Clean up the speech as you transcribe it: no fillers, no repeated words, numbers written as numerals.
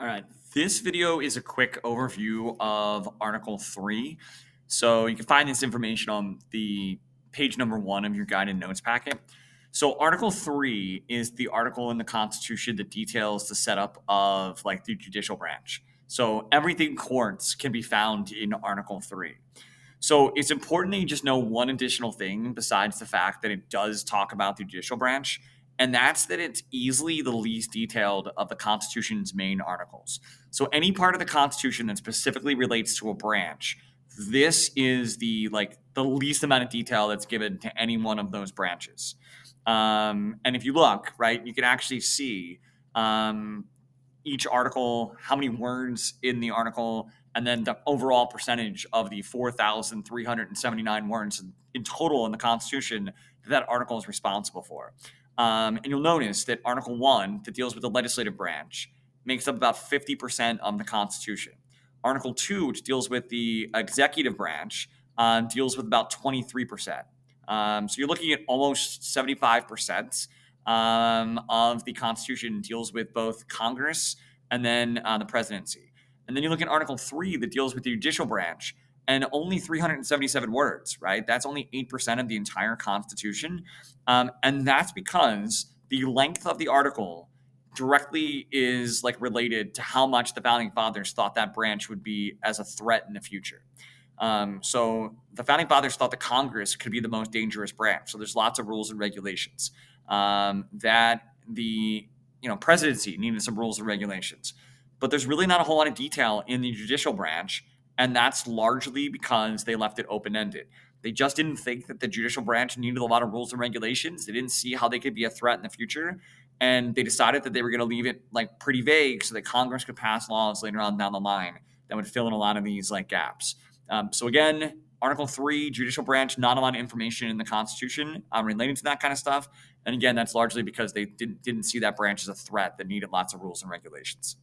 All right. This video is a quick overview of Article 3. So you can find this information on the page number 1 of your guided notes packet. So Article 3 is the article in the Constitution that details the setup of like the judicial branch. So everything courts can be found in Article 3. So it's important that you just know one additional thing besides the fact that it does talk about the judicial branch, and that's that it's easily the least detailed of the Constitution's main articles. So any part of the Constitution that specifically relates to a branch, this is the least amount of detail that's given to any one of those branches. And if you look, right, you can actually see um, each article, how many words in the article, and then the overall percentage of the 4,379 words in total in the Constitution that article is responsible for. And you'll notice that Article 1, that deals with the legislative branch, makes up about 50% of the Constitution. Article 2, which deals with the executive branch, deals with about 23%. So you're looking at almost 75% of the Constitution deals with both Congress and then the presidency. And then you look at Article 3 that deals with the judicial branch, and only 377 words, right? That's only 8% of the entire Constitution. And that's because the length of the article directly is like related to how much the founding fathers thought that branch would be as a threat in the future. So the founding fathers thought that Congress could be the most dangerous branch. So there's lots of rules and regulations that the presidency needed some rules and regulations, but there's really not a whole lot of detail in the judicial branch, and that's largely because they left it open-ended. They just didn't think that the judicial branch needed a lot of rules and regulations. They didn't see how they could be a threat in the future, and they decided that they were going to leave it like pretty vague so that Congress could pass laws later on down the line that would fill in a lot of these like gaps. So again, Article 3, judicial branch, not a lot of information in the Constitution relating to that kind of stuff. And again, that's largely because they didn't see that branch as a threat that needed lots of rules and regulations.